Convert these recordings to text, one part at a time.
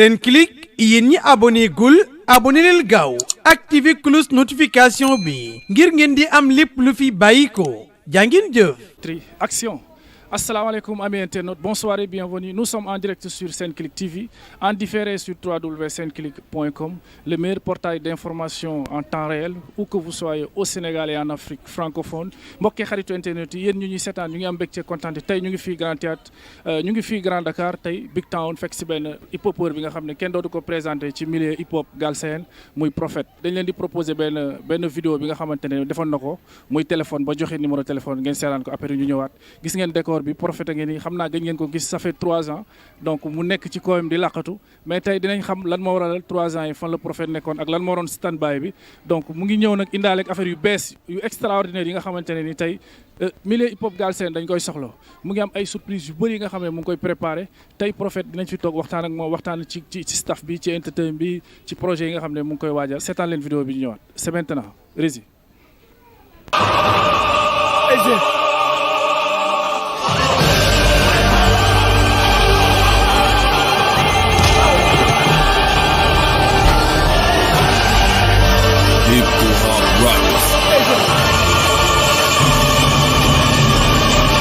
Senclic yéen ñi abonné gul abonné leen gaaw activé cloche notification bi ngir ngeen di am lépp lu fi bàyyi ko jàngin jëf. Action. Assalamu alaikum amis internautes, bonsoir et bienvenue. Nous sommes en direct sur Senclic TV, en différé sur www.senclic.com, le meilleur portail d'information en temps réel, où que vous soyez au Sénégal et en Afrique francophone. Mbokk xaritu internet yi yéen ñu ñuy seetaan ñu ngi am mbégte kontaan tey ñu ngi fii Grand Théâtre ñu ngi fii Grand Dakar tey Big Town fekk si benn hip-hopeur bi nga xam ne kenn dootu ko présenté ci milieu hip-hop galsen muy Prophète. Dañ leen di proposer benn vidéo bi nga xamante ne defoon na ko muy téléphone ba joxe numéro téléphone ngeen seetaan ko après ñu ñëwaat gis ngeen décor bi Prophète ngeen ni xam naa gëj ngeen ko gis ça fait 3 ans donc mu nekk ci kawam di laqatu mais tey dinañ xam lan moo waral 3 ans yi fan la Prophète nekkoon ak lan moo doon stand by bi donc mu ngi ñëw nag indaale ak affaire yu bees yu extraordinaire yi nga xamante ne ni tey milieu hip hop galsen dañ koy soxla mu ngi am ay surprise yu bëri yi nga xam ne mu ngi koy préparé tey Prophète dinañ fi toog waxtaan ak moom waxtaan ci staff bi ci entertainment bi ci projet yi nga xam ne mu ngi koy waajal seetaan leen vidéo bi ñu ñëwaat c'est maintenant Rési.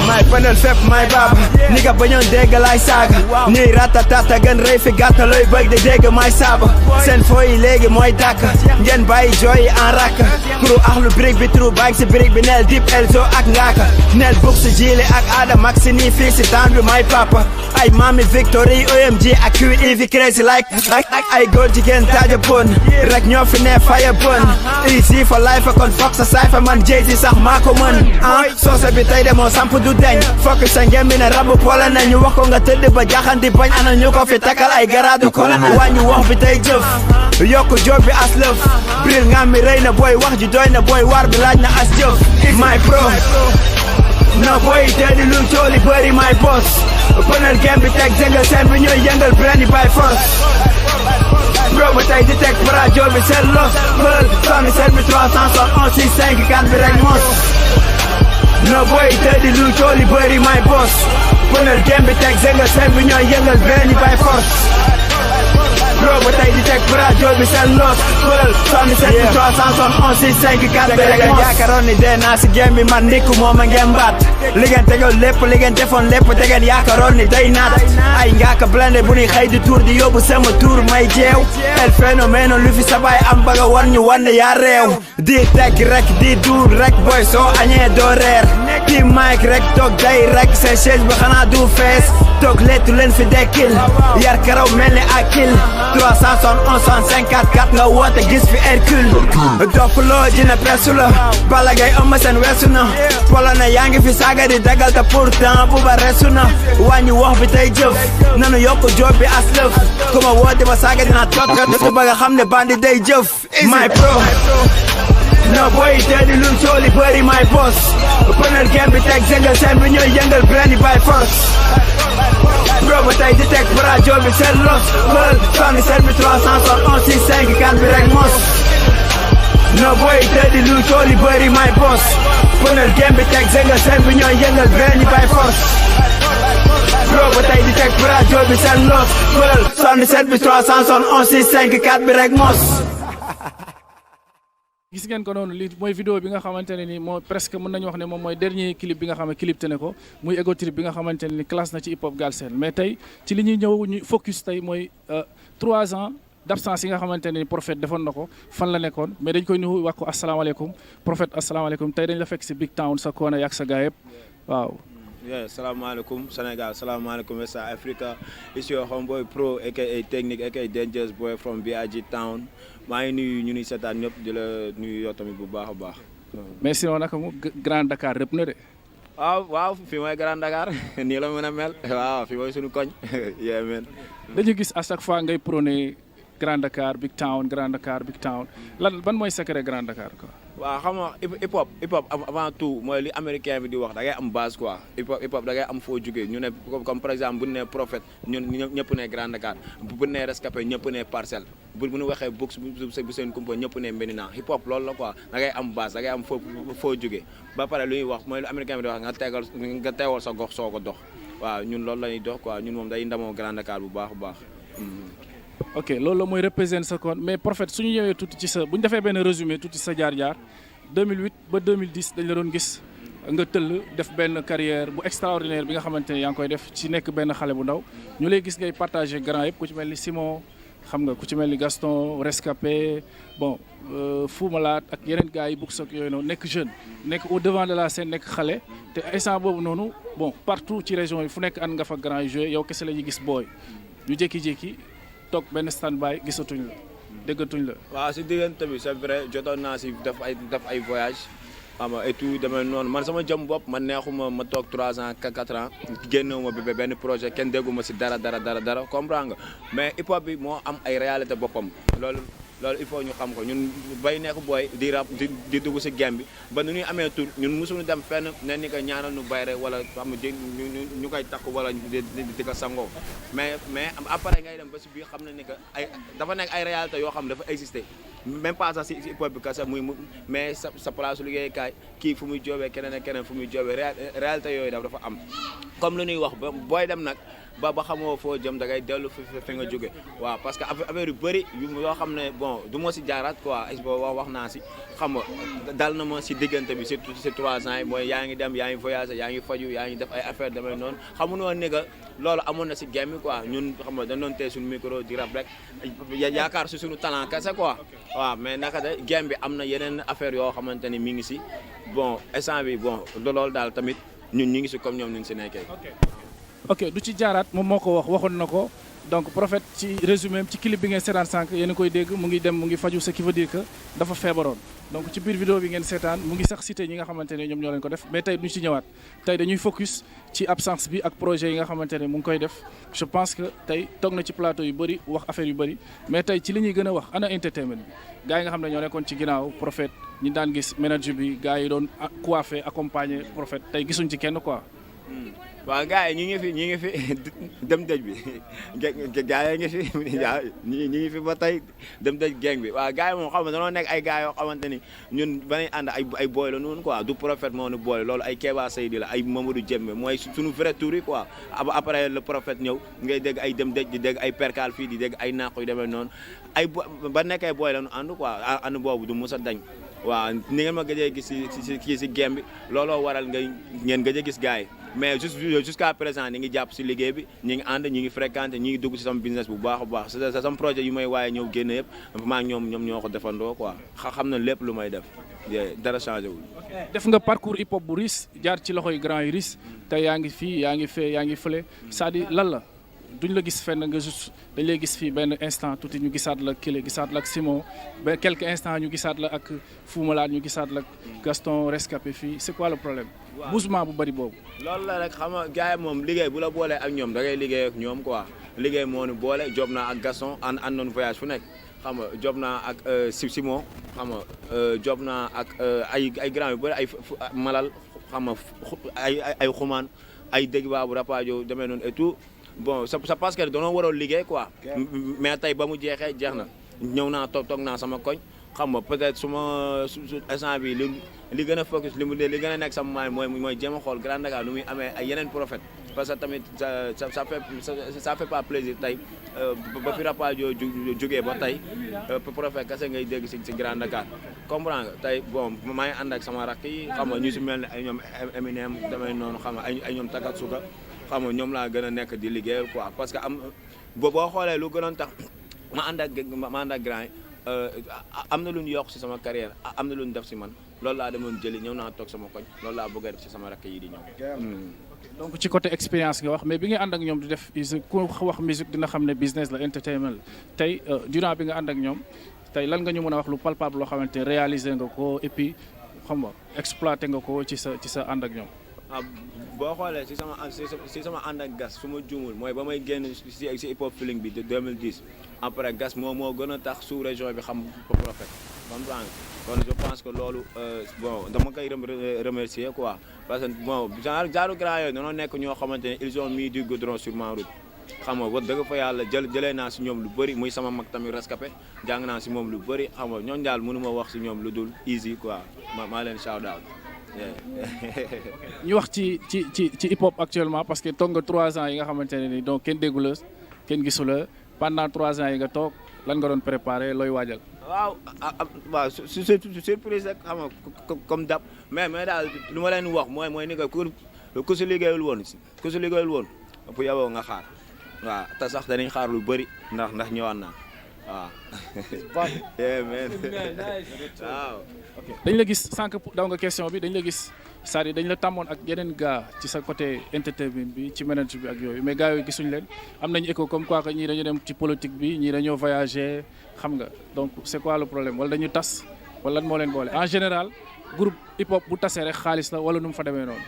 may panel fépp may baaba ni nga bañoon dégg laay saaga nii ratatata gën rëy fi gàtta looy bëgg di dégg may saaba seen fooyi léegi mooy dàkk ngeen bàyyi jooyi en rakk kuru axlu brique bi trou bang si brique bi neel dip elzo ak ngaaka neel bug si jiili ak aada mag si nii fii si taan bi may papa ay mami victory OMG ak QEV crazy like ay góor jigéen taaja bon rek ñoo fi ne faya bon easy for life kon foog sa saay fa man Jay-Z sax maa ko mën soose bi tey de moo samp du deñ fokk sa ngem bi ne rabu pole na ñu wax ko nga tëdd ba jaxanti bañ ana ñu ko fi takkal ay garaadu kolona wàññi wax bi tey jëf yokku job bi as lëf bril ngam mi rëy na booy wax ji doy na booy war bi laaj na as jëf my pro no boy teddi lu cooli bëri my boss pënal gem bi teg jëngal seen bi ñooy yëngal brand yi by force bro ba tey di teg rajo bi seen los pël sami seen bi 371 65 4 bi rek mos no boy teddi lu cooli bëri my boss pënal gem bi teg jëngal seen bi ñooy yëngal brand yi by force bro ba tey di teg rajo bi seen los pël sami seen bi 371 65 4 bi rek mos yaakaaroon ni dee naa si gem bi man nikku mooma ngeen baat li ngeen tegoon lépp li ngeen defoon lépp te ngeen yaakaaroon ni day naat ay ngaaka blende bu ñuy xëy di tuur di yóbbu sama tuur may jeew el phénomène lu fi sabay am ba nga wan ñu wan yaa réew di teg rek di duur rek boy soo añee doo reer di mic rek toog day rek seen chaise bi xanaa du fees toog lettu leen fi dekkil yar karaw mel ni akil 371 154 4 nga woote gis fi Hercule dopp loo dina pressu la bala ngay ëmma seen weesu na polo na yaa ngi fi saaga di dagal te pourtant bu ba resu na wàññi wax bi tey jëf nanu yokk job bi as lëf ku ma woote ma saaga dina tot tu ba nga xam ne bandi day jëf my pro no boy teddi lu cooli bëri my boss pënal gem bi teg jëngal seen bi ñooy yëngal brand yi by force bro ba tey di teg rajo bi seen los pël sami seen bi 371 65 4 bi rek mos no boy teddi lu cooli bëri my boss pënal gem bi teg jëngal seen bi ñooy yëngal brand yi by force bro ba tey di teg rajo bi seen los pël sami seen bi 371 65 4 bi rek mos gis ngeen ko noonu lii mooy vidéo bi nga xamante ne ni moo presque mën nañu wax ne moom mooy dernier clip bi nga xam ne clip te ne ko muy Ego Trip bi nga xamante ne ni classe na ci hip hop galsen mais tey ci li ñuy ñëw ñu focus tey mooy 3 ans d'absence yi nga xamante ne ni Prophète defoon na ko fan la nekkoon mais dañ koy nuyu wax ko asalaamaaleykum Prophète asalaamaaleykum tey dañ la fekk si Big Town sa koona yak sa gaa yëpp waaw. salaamaaleykum Sénégal salaamaaleykum West Africa it's your homeboy Pro aka Technique aka Dangerous Boy from BIG Town maa ngi nuyu ñu ni seetaan ñëpp di la nuyu yow tamit bu baax a baax. mais sinon naka mu Grand Dakar rëpp na de. waaw fii mooy Grand Dakar nii la mën a mel waaw fii mooy suñu koñ yeah man. dañu gis à chaque fois ngay prôné Grand Dakar Big Town Grand Dakar Big Town lan ban mooy secret Grand Dakar quoi. waaw xam nga hip hop avant tout mooy li américain bi di wax da ngay am base quoi hip hop da ngay am foo jugee ñu ne comme par exemple bu ñu nee Prophète ñun ñëpp ne Grand Dakar bu nee Rescapé ñëpp ne Parcelles bu ñu waxee Books bu seen kumpa ñëpp ne Médina hip hop loolu la quoi da ngay am base da ngay am foo jugee ba pare lu ñuy wax mooy lu américain bi di wax nga teewal sa gox soo ko dox waaw ñun loolu la ñuy dox quoi ñun moom day ndamoo Grand Dakar bu baax a baax. ok loolu la mooy représenter sa kon mais Prophète suñu ñëwee tuuti ci sa bu ñu defee benn résumé tuuti sa jaar-jaar 2008 ba 2010 dañ la doon gis nga tëll def benn carrière bu extraordinaire bi nga xamante ne yaa ngi koy def ci nekk benn xale bu ndaw ñu lay gis ngay partager grand yëpp ku ci mel ni Simon xam nga ku ci mel ni Gaston Rescapé bon Fou Malade ak yeneen gars yi Bouks ak yooyu noonu nekk jeune nekk au devant de la scène nekk xale te instant boobu noonu bon partout ci région yi fu nekk ànd nga fa grand yi joué yow kese la ñuy gis booy ñu jékki-jékki toog benn stand by gisatuñ la déggatuñ la. waaw si diggante bi c'est vrai jotoon naa si def ay voyage xam nga et tout demee noonu man sama jëm bopp man neexuma ma toog 3 ans 4 ans génnewuma bi benn projet kenn dégguma si dara comprendre nga mais hip hop bi moo am ay réalité boppam loolu il faut ñu xam ko ñun bay nekk booy di rap di dugg si game bi ba nu ñuy amee tur ñun mosuñu dem fenn ne ni ko ñaanal nu bayre wala xam nga ñu koy takk wala di ko sangoo mais après ngay dem ba si biir xam na ni que dafa nekk ay réalité yoo xam ne dafa exister même pas sax si hip hop bi kese mais sa place liggéeykaay kii fu muy joobee keneen ak keneen fu muy joobee réalité yooyu dafa am comme lu ñuy wax ba booy dem nag ba xamoo foo jëm da ngay dellu fi nga jóge waaw parce que affaire yu bëri yoo xam ne bon du ma si jaaraat quoi wax naa si xam nga dal na ma si diggante bi surtout si 3 ans yi mooy yaa ngi dem yaa ngi voyagé yaa ngi faju yaa ngi def ay affaire demee noonu xamuñu woon ne que loolu amoon na si game bi quoi ñun xam nga dañ doon tey suñu micro di rap rek yaakaar si suñu talent kese quoi waaw mais naka de game bi am na yeneen affaire yoo xamante ni mi ngi si bon instant bi bon loolu daal tamit ñun ñu ngi si comme ñoom ñu ngi si nekkee. ok du ci jaaraat moom moo ko waxoon na ko donc Prophète ci résumé ci clip bi ngeen seetaan sànq yéen a koy dégg mu ngi dem mu ngi faju ce qui veut dire que dafa feebaroon donc ci biir vidéo bi ngeen seetaan mu ngi sax cité ñi nga xamante ne ñoom ñoo leen ko def mais tey duñu ci ñëwaat tey dañuy focus ci absence bi ak projet yi nga xamante ne mu ngi koy def je pense que tey toog na ci plateau yu bëri wax affaire yu bëri mais tey ci li ñuy gën a wax ana entertainment bi gars yi nga xam ne ñoo nekkoon ci ginnaaw Prophète ñi daan gis manager bi gars yi doon coiffé accompagner Prophète tey gisuñ ci kenn quoi. waaw gars yi ñi ngi fi dem dëj bi gars yi ngi fi ñi ngi fi ba tey dem dëj gang bi waaw gars yi moom xam nga dañoo nekk ay gars yoo xamante ni ñun banañ ànd ay boy la noonu quoi du Prophète moo nu boole loolu ay Kéba Seydi la ay Mamadou Djembe mooy suñu vrai tour yi quoi après le Prophète ñëw ngay dégg ay dem dëj di dégg ay percal fii di dégg ay naaq yu demee noonu ay ba nekkee boy la nu ànd quoi ànd boobu du mos a dañ waaw ni ngeen ma gëjee gis si game bi looloo waral ngeen gëj a gis gars yi mais jusqu'à présent ñi ngi jàpp si liggéey bi ñi ngi ànd ñi ngi fréquenté ñi ngi dugg si sama business bu baax a baax sama projet yu may waaye ñëw génn yëpp maa ñoom ñoo ko defandoo quoi xam na lépp lu may def dara changé wul. def nga parcours hip hop bu riche jaar ci loxoy grand yu riche te yaa ngi fii yaa ngi fee yaa ngi fële c'est-à-dire lan la duñ la gis fenn nga juste dañ lay gis fii benn instant tuuti ñu gisaat la Kile gisaat la ak Simon ba quelques instants ñu gisaat la ak Fou Malade ñu gisaat la ak Gaston Rescapé fii c'est quoi le problème. bougement bu bari boobu. loolu la rek xam nga gars yi moom liggéey bu la boolee ak ñoom da ngay liggéey ak ñoom quoi liggéey moo ñu boole job naa ak Gaston àndoon voyage fu nekk xam nga job naa ak Simon xam nga job naa ak ay grand yu bëri ay Malal xam nga ay xumaan ay dégg baabu rapajo demee noonu et tout. bon c'est parce que dañoo waroon liggéey quoi mais tey ba mu jeexee jeex na ñëw naa toog naa sama koñ xam nga peut-être su instant bi li gën a focus li gën a nekk sama maay mooy jéem a xool Grand Dakar lu muy amee ay yeneen Prophète parce que tamit ça fait pas plaisir tey ba fi Rapadio jógee ba tey Prophète kese ngay dégg si Grand Dakar comprends nga tey bon maa ngi ànd ak sama rakk yi xam nga ñu si mel ne ay ñoom Eminem damay noonu xam nga ay ñoom Takatsuka xam nga ñoom laa gën a nekk di liggéeyal quoi parce que boo xoolee lu gënoon tax ma ànd ak grand yi am na lu ñu yokk si sama carrière am na lu ñu def si man loolu laa demoon jëli ñëw naa toog sama koñ loolu laa bëgg a def si sama rakk yi di ñëw. donc ci côté expérience nga wax mais bi nga ànd ak ñoom di def ku wax musique dina xam ne business la entertainment la tey durant bi nga ànd ak ñoom tey lan nga ñu mën a wax lu palpable loo xamante réaliser nga ko et puis xam nga exploité nga ko ci sa ànd ak ñoom. boo xoolee si sama ànd ak Gas su ma juumul mooy ba may génn si hip hop feeling bi de 2010 après Gas moo gën a tax sous région bi xam Prophète comprendre kon je pense que loolu bon dama koy remercier quoi parce que bon genre grand yooyu dañoo nekk ñoo xamante ne ils ont mis du goudron sur ma route xam nga wax dëgg fa yàlla jëlee naa si ñoom lu bëri muy sama mag tamit Rescapé jàng naa si moom lu bëri xam nga ñooñu daal mënu ma wax si ñoom lu dul easy quoi maa leen shout out. ñu wax ci hip hop actuellement parce que toog nga 3 ans yi nga xamante ne ni donc kenn déggu la kenn gisu la pendant 3 ans yi nga toog lan nga doon préparé looy waajal. waaw surprise rek xam nga comme dab mais daal lu ma leen wax mooy ni que ku si liggéeyul woon bu yaboo nga xaar waaw te sax danañ xaar lu bëri ndax ñëwaat naa waaw. waaw. dañ la gis sànq daw nga question bi dañ la gis c'est-à-dire dañ la tàmmoon ak yeneen gars ci sa côté entertainment bi ci management bi ak yooyu mais gars yooyu gisuñu leen am nañu écho comme quoi que ñii dañu dem ci politique bi ñii dañoo voyager xam nga donc c'est quoi le problème wala dañu tas wala lan moo leen boole en général groupe hip hop bu tasee rek xaalis la wala nu mu fa demee noonu.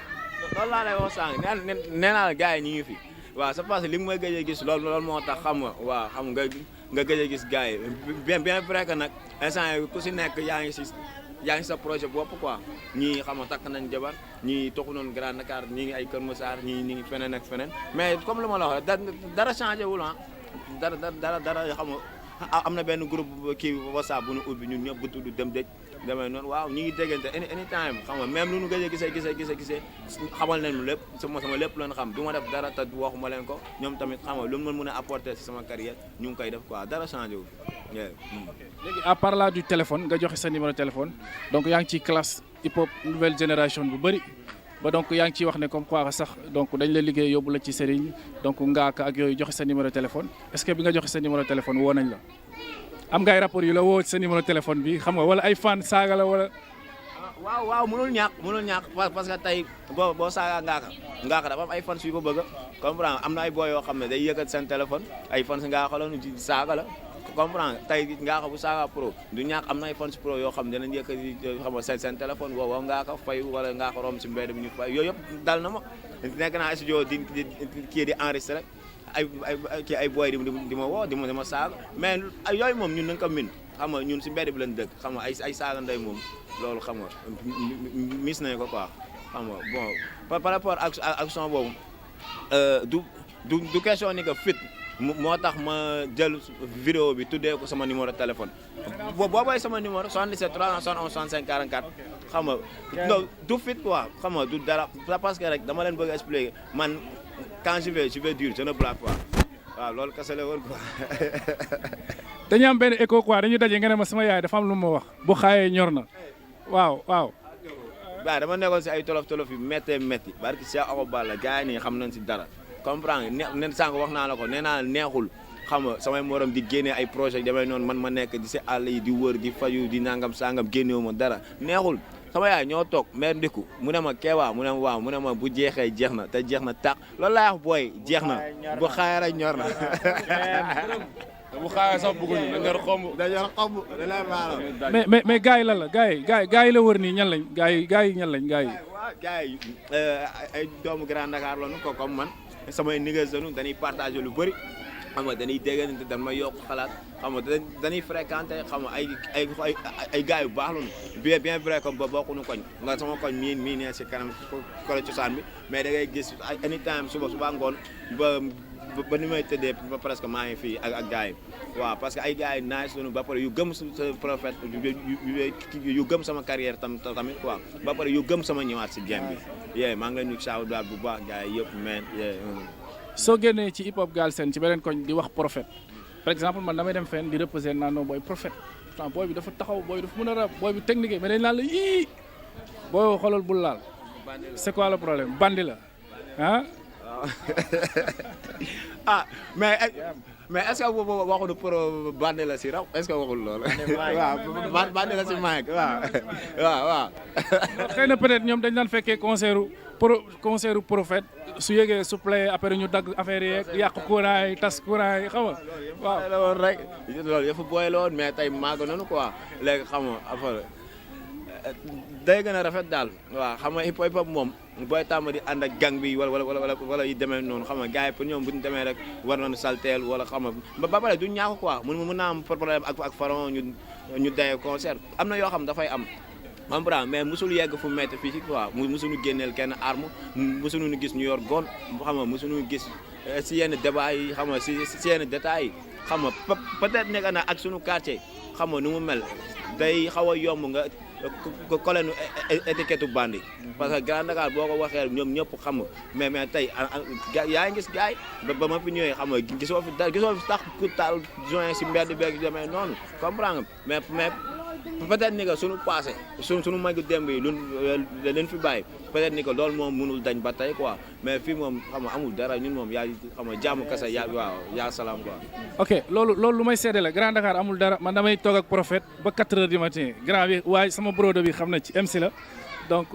loolu laa lay wax sànq nee naa la gars yi ñu ngi fi waaw c'est parce que li nga may gëj a gis loolu moo tax xam nga waaw xam nga gëj a gis gars yi bien vrai que nag instant yi ku si nekk yaa ngi sa projet bopp quoi ñii xam nga takk nañ jabar ñii toxu noonu Grand Dakar ñii ngi ay Kër Massar ñii ngi feneen ak feneen mais comme lu ma la wax dara changé wul ah dara xam nga am na benn groupe kii WhatsApp bu ñu ubbi ñun ñëpp bu tudd dem dëj demee noonu waaw ñu ngi déggante anytime xam nga même lu ñu gëj a gisee xamal nañu lépp sama lépp lañ xam du ma def dara te waxuma leen ko ñoom tamit xam nga lu mu mën a apporter si sama carrière ñu ngi koy def quoi dara changé wul. léegi à part là du téléphone nga joxe sa numéro téléphone donc yaa ngi ci classe hip hop nouvelle génération bu bëri ba donc yaa ngi ciy wax ne comme quoi sax donc dañ la liggéey yóbbu la ci Serigne donc ngaaka ak yooyu joxe sa numéro téléphone est-ce que bi nga joxe sa numéro téléphone woo nañ la am nga ay rapport yu la woo sa numéro téléphone bi xam nga wala ay fan saaga la wala. waaw mënul ñàkk parce que tey boo saaga ngaaka dafa am ay fans yu ko bëgg comprendre am na ay boy yoo xam ne day yëkkat seen téléphone ay fans ngaaka la ñu ci saaga la comprendre tey ngaaka bu saaga pro du ñàkk am na ay fans pro yoo xam ne dinañ yëkkati xam nga seen téléphone woo ngaaka fay wala ngaaka rom si mbedd bi ñu fay yooyu yëpp dal na ma nekk naa studio di enregistré ay boy di ma woo di ma saaga mais yooyu moom ñun nañ ko min xam nga ñun si mbedd bi lañ dëkk xam nga ay saaga ndey moom loolu xam nga mis nañ ko quoi xam nga bon par rapport ak son boobu du question ni que fit moo tax ma jël vidéo bi tuddee ko sama numéro téléphone boobooy sama numéro 77 371 65 44 xam nga non du fit quoi xam nga du dara parce que rek dama leen bëgg expliquer man quand je vais dire je ne blague pas waaw loolu kese la woon quoi. dañu am benn écho quoi dañu daje nga ne ma sama yaay dafa am lu ma wax bu xaayee ñor na waaw. waaw dama nekkoon si ay tolof yu métti barki Cheikh Awa Balla gars yi nii xam nañ si dara comprendre ne sànq wax naa la ko nee naa neexul xam nga samay morom di génnee ay projet damay noonu man ma nekk di si àll yi di wër di faju di nangam sangam génnewu ma dara neexul sama yaay ñoo toog mère ndiku mu ne ma keewaa mu ne ma waaw mu ne ma bu jeexee jeex na te jeex na tàq loolu laa wax booy jeex na bu xaayee rek ñor na. bu xaayee sax bëgguñu dañoo xomb. mais gars yi lan la gars yi la wër nii ñan lañ gars yi ñan lañ gars yi. waaw gars yi ay doomu Grand Dakar lañu ko comme man samay négociations dañuy partager lu bëri xam nga dañuy déggante dañ may yokk xalaat xam nga dañuy fréquenter xam nga ay gars yu baax lañu bien vrai que ba bokkuñu koñ nga sama koñ mii nee si kanam kole cosaan bi mais da ngay gis anytime suba ngoon ba ni may tëddee ba presque maa ngi fii ak gars yi waaw parce que ay gars yi nice lañu ba pare yu gëm sa prophète yu gëm sama carrière tamit quoi ba pare yu gëm sama ñëwaat si game bi maa ngi leen di saaw daal bu baax gars yi yëpp men soo génnee ci hip hop Galsen ci beneen koñ di wax prophète par exemple man damay dem fenn di reposer naan non booy prophète pourtant booy bi dafa taxaw booy dafa mën a rap booy bi technique mais dañ naan la yii booy xoolal bul laal c'est quoi le problème bandi la ah. mais est-ce que waxuñu pro bandi la si raw est-ce que waxul loolu. waaw bandi la si mic waaw. xëy na peut-être ñoom dañ daan fekkee concert prophète su yëgee su play après ñu dagg affaire yeeg yàq courant yi tas courant yi xam nga waaw. la woon rek loolu yëpp booy la woon mais tey màgg nañu quoi léegi xam nga affaire day gën a rafet daal waaw xam nga hip hop moom booy tàmm di ànd ak gang bi wala yi demee noonu xam nga gars yi pour ñoom bu ñu demee rek war nañu salteel wala xam nga ba pare du ñàkk quoi mën naa am problème ak Pharaon ñu daye concert am na yoo xam dafay am comprendre mais mosul yegg fu métti fii ci quoi mosuñu génneel kenn arme mosuñu gis ñu yor gon xam nga mosuñu gis si yenn débat yi xam nga si yenn détails yi xam nga peut-être nekk na ak sunu quartier xam nga nu mu mel day xaw a yomb nga collé nu étiquette bandi parce que Grand Dakar boo ko waxee ñoom ñëpp xam nga mais tey yaa ngi gis gars yi ba ma fi ñëwee xam nga gisoo fi tax ku taal joint si mbedd beeg demee noonu comprendre nga mais peut-être ni que suñu passé suñu magi démb yi luñ fi bàyyi peut-être ni que loolu moom mënul dañ ba tey quoi mais fii moom xam nga amul dara ñun moom yaa xam nga jàmm kese yaa salaam quoi. ok loolu lu may seede la Grand Dakar amul dara man damay toog ak Prophète ba 4 heures du matin grand bi waaye sama brodo bi xam na ci MC la donc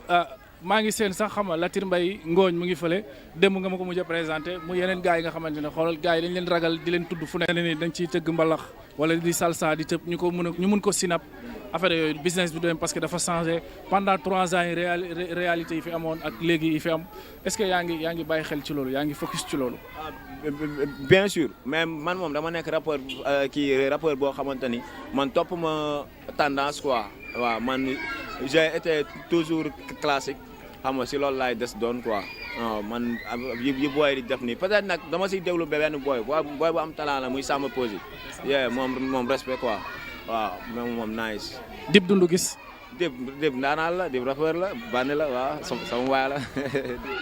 maa ngi seen sax xam nga Latir Mbaye ngooñ mu ngi fële démb nga ma ko mujj a présenté mu yeneen gars yi nga xamante ne xoolal gars yi dañ leen ragal di leen tudd fu ne ni dañ ciy tëgg mbalax wala di salsa di tëb ñu mun ko sinap affaire yooyu business bi doon parce que dafa changé pendant 3 ans yi réalité yi fi amoon ak léegi yi fi am est-ce que yaa ngi bàyyi xel ci loolu yaa ngi focus ci loolu. bien sûr mais man moom dama nekk rappeur boo xamante ni man topp ma tendance quoi waaw man j'ai été toujours classique xam nga si loolu laay des doon quoi man yi booy di def nii peut-être nag dama siy déglu benn booy bu am talent la muy Samba Peuzzi moom respect quoi. waaw moom nice. Dip Doundou Guiss. Dip ndaanaan la Dip rappeur la bànn la waaw sama waay la.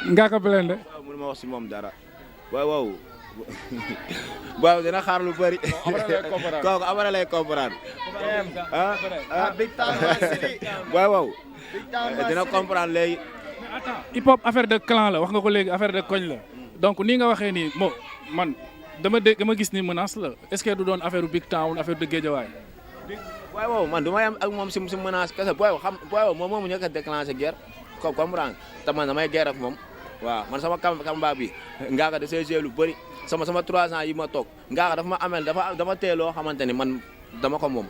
Ngaaka Blindé. waaw mënu ma wax si moom dara waaw dina xaar lu bëri. kooku après lay comprendre. waaw dina comprendre léegi. hip hop affaire de clan la wax nga ko léegi affaire de koñ la donc nii nga waxee nii man dama gis ni menace la est-ce que du doon affaire Big Town affaire de Guédiawaye. waaw man du may am ak moom si menace kese booy moom moomu ñëkk a déclenché guerre ko comprendre te man damay guerre ak moom waaw man sama kamba bi Ngaaka da see lu bëri sama 3 ans yi ma toog Ngaaka dafa ma amel dafa tee loo xamante ni man dama ko moom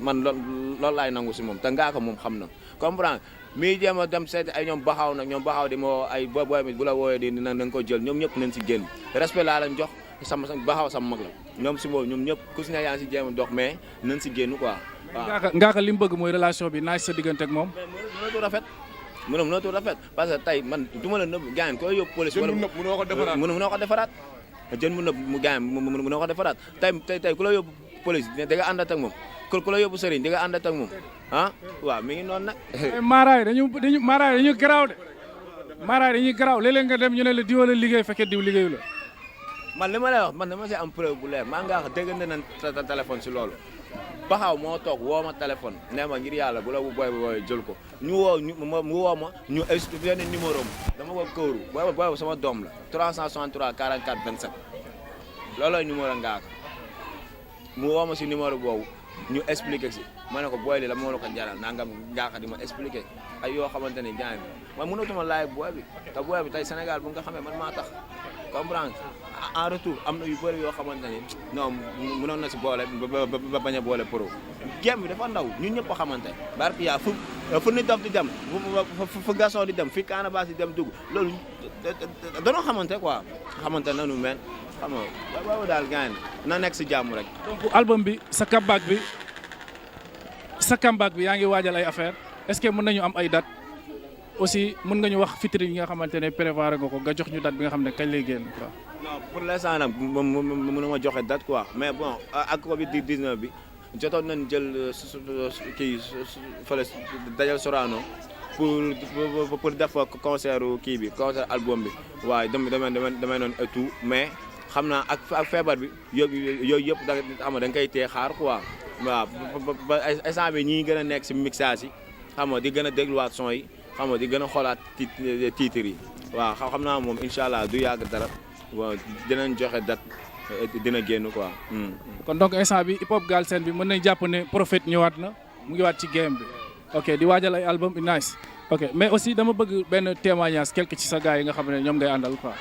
man loolu laay nangu si moom te Ngaaka moom xam na comprendre mi jéem a dem seeti ay ñoom baxaw nag ñoom baxaw di ma woo ay booy mi bu la wooyee di na nga ko jël ñoom ñëpp nañ si génn respect laa lañ jox sama baxaw sama mag la ñoom si boobu ñoom ñëpp ku si ne yaa ngi si jéem a dox mais nañ si génn quoi waaw. Ngaaka li mu bëgg mooy relation bi naaj sa diggante ak moom. mënatu rafet parce que tey man du ma la nëbb gaañ koy yóbbu police. wala mënoo ko defaraat jën mu nëbb mu gaañ mënoo ko defaraat tey ku la yóbbu police da nga àndat ak moom ku la yóbbu sëriñ di nga àndat ak moom waaw mi ngi noonu nag. maaraay dañu garaaw de maaraay dañuy garaaw léeg-léeg nga dem ñu ne la diw la liggéey fekkee diw liggéeyu la. man li ma lay wax man dama si am preuve bu leer maa ngaa déggante nañ téléphone si loolu baxaw moo toog woo ma téléphone nee ma ngir yàlla bu la bu booy jël ko mu woo ma ñu expliqué benn numéro am dama ko këwru booy sama doom la 363 44 27 loolooy numéro Ngaaka mu woo ma si numéro boobu ñu expliqué si ma ne ko booy li la moo la ko jaral nangam Ngaaka di ma expliqué ay yoo xamante ni jaay man mënatuma laaj booy bi te booy bi tey Sénégal bu nga xamee man maa tax comprendre en retour am na yu bëri yoo xamante ni non mënoon na si boole ba bañ a boole pro game bi dafa ndaw ñun ñëpp a xamante barki yaa fu nit dof di dem fu garçon di dem fi Canabasse di dem dugg loolu danoo xamante quoi xamante nanu men xam nga boobu daal gaañ na nekk si jàmm rek. donc album bi sa comeback bi yaa ngi waajal ay affaire est-ce que mën nañu am ay date aussi mën nga ñu wax featuring yi nga xamante ne prévoir nga ko nga jox ñu date bi nga xam ne kañ lay génn quoi. non pour l'instant nag mënuma joxe date quoi mais bon ak Covid 19 bi jotoon nañ jël kii fële dajal Sorano pour def concert kii bi concert album bi waaye damay noonu et tout mais xam naa ak feebar bi yooyu yëpp da xam nga da nga koy tee xaar quoi waaw ba instant bi ñi gën a nekk si mixage yi xam nga di gën a dégluwaat son yi xam nga di gën a xoolaat titres yi waaw xam naa moom incha allah du yàgg dara waaw dinañ joxe date dina génn quoi. kon donc instant bi hip hop Galsen bi mën nañ jàpp ne Prophète ñëwaat na mu ngi waat ci game bi ok di waajal ay album nice ok mais aussi dama bëgg benn témoignage quelque ci sa gars yi nga xam ne ñoom ngay àndal quoi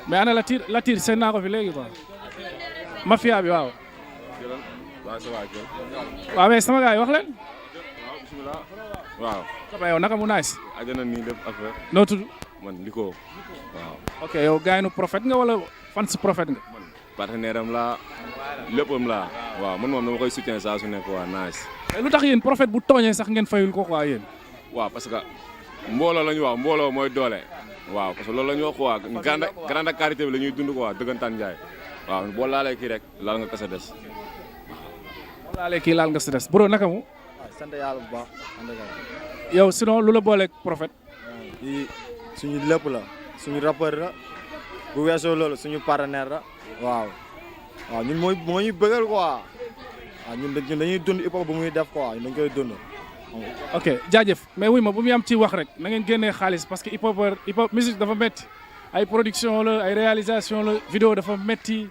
mais ana Latir seen naa ko fi léegi quoi mafia bi waaw. waaw mais sama gars yi wax leen. waaw. Kapa yow naka mu nice. àjjana nii def affaire. noo tudd. man Liko waaw. ok yow gars yi nu Prophète nga wala fans Prophète nga. man partenaire am laa léppam laa waaw man moom dama koy soutien saa su nekk waa nice. lu tax yéen Prophète bu tooñee sax ngeen fayul ko quoi yéen. waaw parce que mbooloo la ñu wax mbooloo mooy doole. waaw parce que loolu la ñu wax quoi grande carité bi la ñuy dund quoi dëggantaan Ndiaye waaw boo laalee kii rek laal nga kasa des. boo laalee kii laal nga si des bro naka mu. waaw sant yàlla bu baax. yow sinon lu la booleeg Prophète. yi suñu lépp la suñu rappeur la bu weesoo loolu suñu partenaire la waaw ñun moo ñuy bëggal quoi waaw ñun dañuy dund hip hop bu muy def quoi dañ koy dund. ok jaajëf mais wuy ma bu mu am ci wax rek na ngeen génnee xaalis parce que hip hop musique dafa métti ay production la ay réalisation la vidéo dafa métti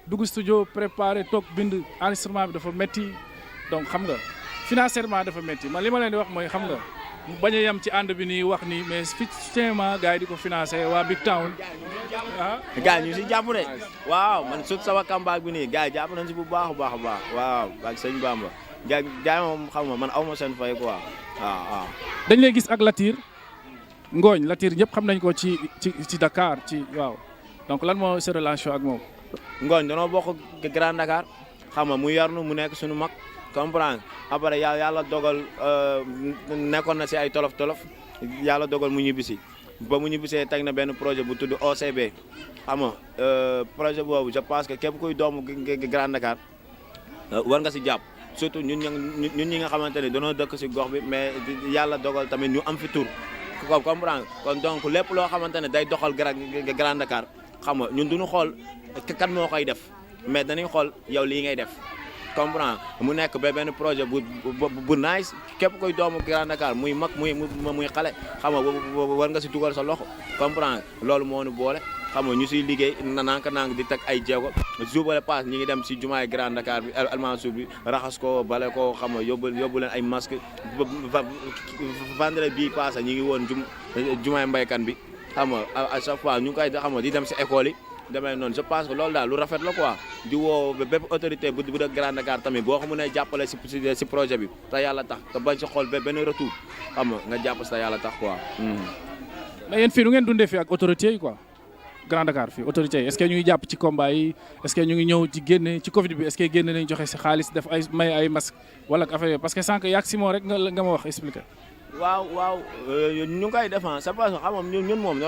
dugg studio préparé toog bind enregistrement bi dafa métti donc xam nga financièrement dafa métti man li ma leen di wax mooy xam nga mu bañ a yem ci ànd bi nii wax nii mais financièrement gars yi di ko financé waa Big Town ah. gars yi ñu si jàpp de waaw man sut sama comeback bi nii gars yi jàpp nañ si bu baax a baax a baax waaw ak sëñ Bamba gars yi moom xam nga man aw ma seen fay quoi waaw. dañ lay gis ak Latir Ngooñ Latir ñëpp xam nañ ko ci Dakar waaw donc lan moo sa relation ak moom. Ngooñ danoo bokk Grand Dakar xam nga mu yarnu mu nekk suñu mag comprendre après yàlla dogal nekkoon na si ay tolof yàlla dogal mu ñibbisi ba mu ñibbisee teg na benn projet bu tudd OCB xam nga projet boobu je pense que képp kuy doomu Grand Dakar war nga si jàpp surtout ñun ñi nga xamante ne dañoo dëkk si gox bi mais yàlla dogal tamit ñu am fi tur ko comprendre kon donc lépp loo xamante ne day doxal Grand Dakar xam nga ñun duñu xool kan moo koy def mais dañuy xool yow lii ngay def comprendre mu nekk ba benn projet bu nice képp koy doomu Grand Dakar muy mag muy xale xam nga war nga si dugal sa loxo comprendre loolu moo nu boole xam nga ñu siy liggéey nank di teg ay jéego jubale pass ñi ngi dem si jumaay Grand Dakar bi Almansour bi raxas ko bale ko xam nga yóbbu leen ay masque vendredi bii passé ñi ngi woon jumaay mbaykan bi xam nga à chaque fois ñu ngi koy xam nga di dem si école yi demee noonu je pense que loolu daal lu rafet la quoi di woo bépp autorité bu dëkk Grand Dakar tamit boo ko mënee jàppale si projet bi te yàlla tax te bañ si xool benn retour xam nga jàpp si te yàlla tax quoi. mais yéen fii nu ngeen dundee fii ak autorités yi quoi Grand Dakar fii autorités yi est-ce que ñu ngi jàpp ci combat yi est-ce que ñu ngi ñëw ci génne ci Covid bi est-ce que génne nañ joxe si xaalis def ay may ay masque wala affaire yooyu parce que sànq yaag Simon rek nga ma wax expliqué. waaw ñu ngi koy défense c'est parce que xam nga ñun moom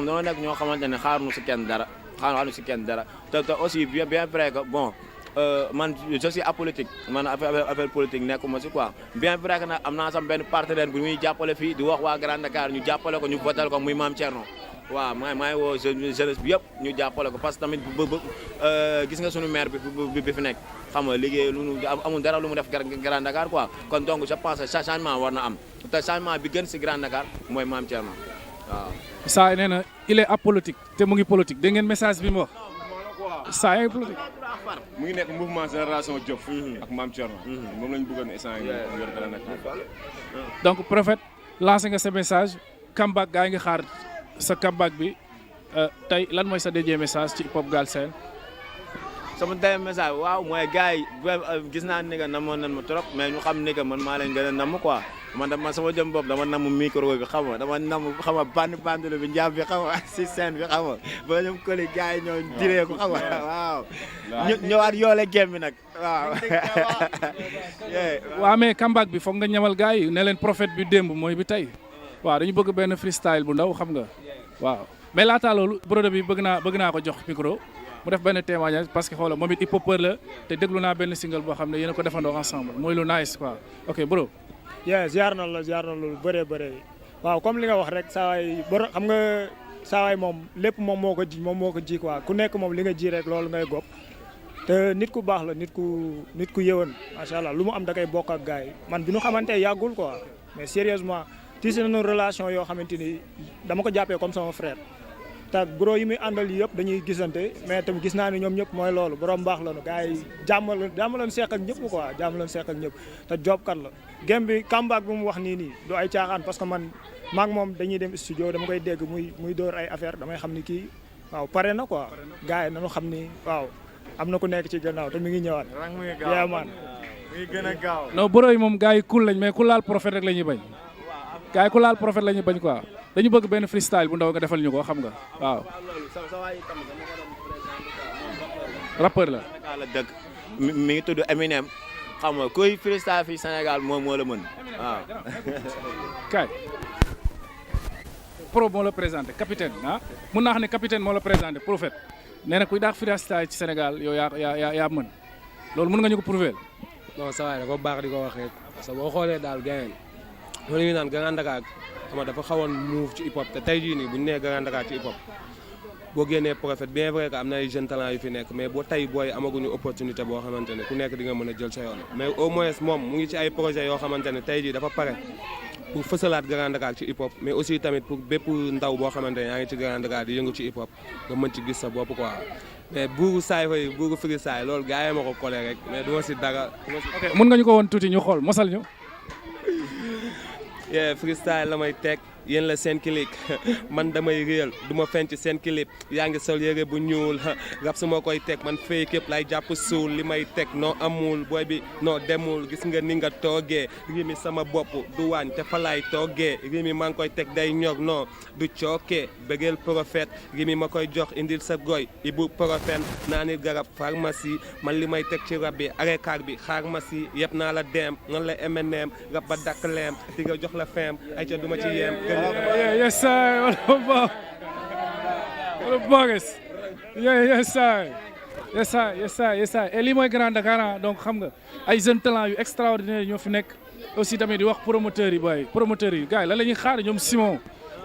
dañoo nekk ñoo xamante ne xaaruñu si kenn dara. xaaruñu si kenn dara te aussi bien vrai que bon man je suis apolitique man affaire politique nekkuma si quoi bien vrai que nag am naa sam benn partenaire bu muy jàppale fii di wax waa Grand Dakar ñu jàppale ko ñu votel ko muy Mame Thierno waaw maay woo jeunesse bi yëpp ñu jàppale ko parce que tamit gis nga sunu maire bi fi nekk xam nga liggéey amul dara lu mu def Grand Dakar quoi kon donc je pense que changement war na am te changement bi gën si Grand Dakar mooy Mame Thierno waaw. saa nee na il est apolitique te mu ngi politique dégg ngeen message bi mu wax saa yi politique. mu ngi nekk mouvement génération Diop. ak Mame Thierno. moom lañ bëggoon instant yii yor Grand Dakar. donc Prophète lancé nga sa message comeback gaa yi nga xaar sa comeback bi tey lan mooy sa dernier message ci hip hop Galsen. sama dernier message waaw mooy gars yi gis naa ni que namoon nañ ma trop mais ñu xam ni que man maa leen gën a namm quoi man sama jëm bopp dama namm micro bi xam nga dama namm xam nga bandulu bi njaam bi xam nga si scène bi xam nga ba ñoom koli gars yi ñoo diree ko xam nga waaw ñëwaat yoole gém bi nag waaw waaw mais comeback bi foog nga ñamal gars yi ne leen Prophète bi démb mooy bi tey waaw dañu bëgg benn freestyle bu ndaw xam nga waaw mais laata loolu brodo bi bëgg naa ko jox micro mu def benn témoignage parce que xoolal moom it hip hopeur la te déglu naa benn single boo xam ne yéen a ko defandoo ensemble mooy lu nice quoi ok bro. ziar na lu bëree waaw comme li nga wax rek saa waay xam nga saa waay moom lépp moom moo ko ji quoi ku nekk moom li nga ji rek loolu ngay gopp te nit ku baax la nit ku yëwan macha allah lu mu am da koy bokk ak gars yi man bi ñu xamante yàggul quoi mais sérieusement tiisi nañu relation yoo xamante ni dama ko jàppee comme sama frère. te bro yi muy àndal yi yëpp dañuy gisante mais tamit gis naa ni ñoom ñëpp mooy loolu borom baax la nu gars yi jàmm leen seq ak ñëpp quoi jàmm leen seq ak ñëpp te jobkat la. game bi comeback bi mu wax nii du ay caaxaan parce que man maak moom dañuy dem studio dama koy dégg muy door ay affaire damay xam ni kii waaw pare na quoi gars yi nañu xam ni waaw am na ku nekk ci gannaaw te mi ngi ñëwaat. rang muy gaaw man muy gën a gaaw. non bro yi moom gars yi cool lañ mais ku laal Prophète rek la ñuy bañ gars yi ku laal Prophète la ñuy bañ quoi. dañu bëgg benn freestyle bu ndaw nga defal ñu ko xam nga waaw. rappeur la. la dëkk mi ngi tudd Eminem xam nga kuy freestyle fii Sénégal moom moo la mën waaw. kay pro moo la présenté capitaine ah mun naa xam ne capitaine moo la présenté Prophète nee na kuy daax freestyle ci Sénégal yow yaa mën loolu mën nga ñu ko prouver. non saa waay dafa baax di ko wax rek parce que boo xoolee daal gars yi ñu naan Grand Dakar xam dafa xawoon move ci hip hop te tey jii nii bu ñu nee Grand Dakar ci hip hop boo génnee Prophète bien vrai que am na ay jeunes talents yu fi nekk mais boo tey booy amaguñu opportunité boo xamante ne ku nekk di nga mën a jël sa yoon mais au moins moom mu ngi ci ay projets yoo xamante ne tey jii dafa pare pour fësalaat Grand Dakar ci hip hop mais aussi tamit pour bépp ndaw boo xamante ne yaa ngi ci Grand Dakar di yëngu ci hip hop nga mën ci gis sa bopp quoi mais buuru saay fay buuru firi saay loolu gars yi ma ko collé rek mais du ma si dara. ok mën nga ñu ko woon tuuti ñu xool mosal ñu. freestyle la may teg yéen la seen clip man damay réel du ma fenn ci seen clip yaa ngi sol yére bu ñuul rap su ma koy teg man fay képp lay jàpp suul li may teg noo amul booy bi noo demul gis nga ni nga toogee rimi sama bopp du waañ te fa laay toogee rimi maa ngi koy teg day ñor non du cookee bëggeel Prophète rimi ma koy jox indil sa goy ibu Prophète naa ni garab pharmacie man li may teg ci rab bi arekaar bi pharmacie yëpp naa la dem ngan la MNM rab ba dakk leem di nga jox la fem ay ca duma ci yem. Yes sir, what a bogus. Yes sir. Et lii mooy Grand Dakar donc xam nga ay jeunes talents yu extraordinaire ñoo fi nekk aussi tamit di wax promoteurs yi gars yi lan la ñuy xaar ñoom Simon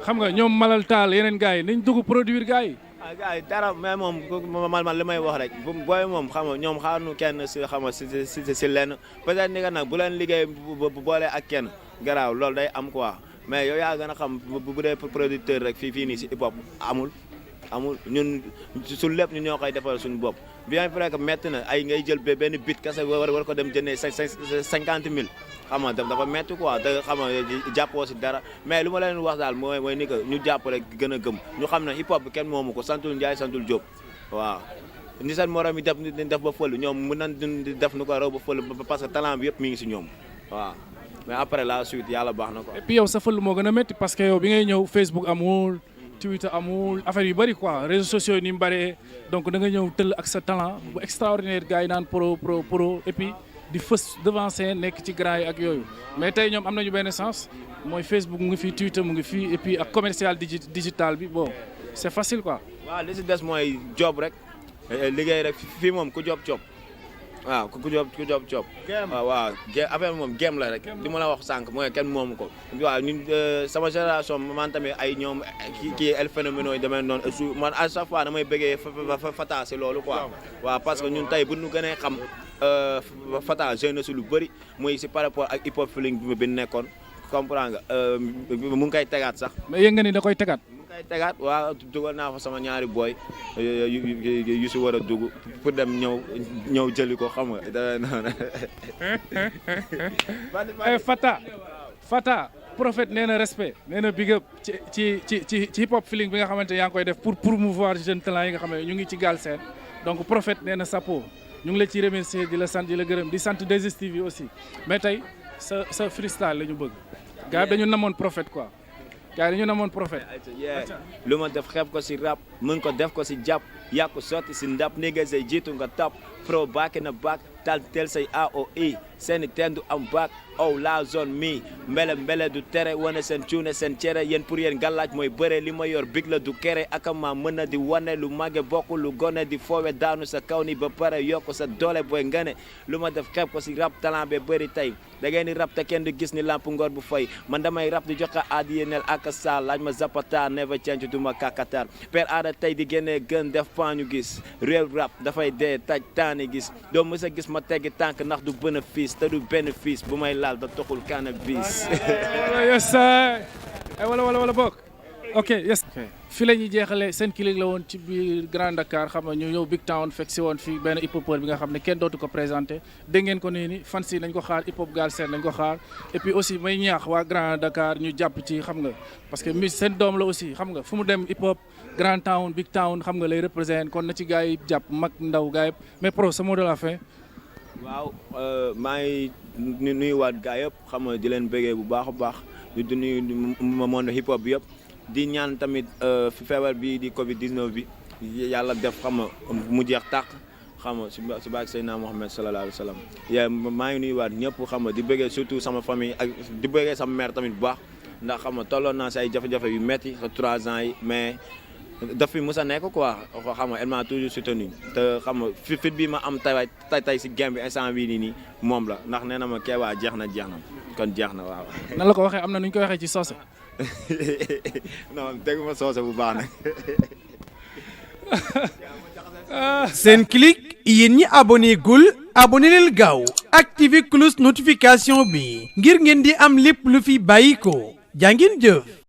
xam nga ñoom Malal Taal yeneen gars yi nañ dugg produire gars yi. gars yi dara mais moom man li may wax rek booy moom xam nga ñoom xaaruñu kenn si xam nga si lenn peut-être ni nga nag bu leen liggéey bu boole ak kenn garaaw loolu day am quoi. mais yow yaa gën a xam bu dee producteur rek fii nii si hip hop amul ñun su lépp ñun ñoo koy defal suñu bopp bien vrai que métti na ay ngay jël benn bit kese war ko dem jëndee 50 000 xam nga dafa métti quoi te xam nga jàppoo si dara mais lu ma leen wax daal mooy ni que ñu jàpp rek gën a gëm ñu xam ne hip hop bi kenn moomu ko santul Ndiaye santul Diop waaw ni seen morom yi def ba fël ñoom mën nañ def nu ko raw ba fël parce que talent bi yëpp mi ngi si ñoom waaw mais après la suite yàlla baax na quoi. et puis yow sa fël moo gën a métti parce que yow bi ngay ñëw Facebook amul Twitter amul affaire yu bëri quoi réseaux sociaux yi ni mu bëree donc da nga ñëw tëll ak sa talent bu extraordinaire gars yi naan pro et puis di fës devant scène nekk ci grand yi ak yooyu mais tey ñoom am nañu benn sens mooy Facebook mu ngi fii Twitter mu ngi fii et puis ak commercial digital bi bon c'est facile quoi. waaw li si des mooy job rek liggéey rek fii moom ku job waaw ku job waaw affaire moom game la rek li ma la wax sànq mooy kenn moomu ko waaw ñun sama génération man tamit ay ñoom kii el phénomène yi demee noonu man à chaque fois damay bëggee Fata si loolu quoi waaw parce que ñun tey bu ñu gënee xam Fata jeune si lu bëri muy si par rapport ak hip hop feeling bi nekkoon comprendre nga mu ngi koy tegaat sax mais yëg nga ni da koy tegaat ay tegaat waaw dugal naa fa sama ñaari boy yu si war a dugg pour dem ñëw jëli ko xam nga noonu. Fata Prophète nee na respect nee na big up ci hip hop feeling bi nga xamante yaa ngi koy def pour promouvoir jeune talent yi nga xam ne ñu ngi ci Galsen donc Prophète nee na sapo ñu ngi la ciy remercier di la sant di la gërëm di sant 2STV aussi mais tey sa freestyle la ñu bëgg gars yi dañu namoon Prophète quoi. gaa yi dañu namoon Prophète. lu ma def xeeb ko si rap mën ko def ko si jàpp yaa ko sotti si ndap nigga say jiitu nga tap pro back na back tal tel say AOE seeni tendu am back ow la zone mi mbele du tere wane seen cuune seen cere yéen pour yéen gàllaaj mooy bëre li ma yor big la du kere akama mën na di wane lu màgge bokk lu gone di foowe daanu sa kaw ni ba pare yokk sa doole booy ngane lu ma def xeeb ko si rap talent be bëri tey da ngeen di rap te kenn du gis ni lamp ngor bu fay man damay rap di joxe aadiye nel ak sa laaj ma zapata never change du ma kakatar per aada tey di génnee gën def pan ñu gis real rap dafay dee taj taani gis doo mës a gis ma teggi tànk ndax du bénéfice te du bénéfice bu may laal da toxul cannabis. yes wala bokk ok yes. fii la ñuy jeexalee seen clip la woon ci biir Grand Dakar xam nga ñu ñëw Big Town fekk si woon fii benn hip hopeur bi nga xam ne kenn dootu ko présenté dégg ngeen ko nii ni fan si nañ ko xaar hip hop Galsen nañ ko xaar et puis aussi may ñaax waa Grand Dakar ñu jàpp ci xam nga parce que mi seen doom la aussi xam nga fu mu dem hip hop Grand Town Big Town xam nga lay représente kon na ci gars yi jàpp mag ndaw gars yi mais pro sa mot de la fin. waaw maa ngi nuyuwaat gars yëpp xam nga di leen bëggee bu baax a baax di nuyu monde hip hop bi yëpp di ñaan tamit feebar bi di Covid 19 bi yàlla def xam nga mu jeex tàq xam nga si baag Seydina Mohamed sallallahu alayhi wa sallam maa ngi nuyuwaat ñëpp xam nga di bëggee surtout sama famille ak di bëggee sama mère tamit bu baax ndax xam nga tolloon naa si ay jafe-jafe yu metti sa 3 ans yi mais daf fi mës a nekk quoi xam nga elle m'a toujours soutenu te xam nga fit bi ma am tay si game bi instant bii nii moom la ndax nee na ma Kéba jeex na kon jeex na waaw. nan la ko waxee am na nu ñu koy waxee ci soose. non dégg ma soose bu baax nag. Senclic yéen ñi abonné gul abonné leen gaaw activé cloche notification bi ngir ngeen di am lépp lu fi bàyyi ko jaa ngeen jëf.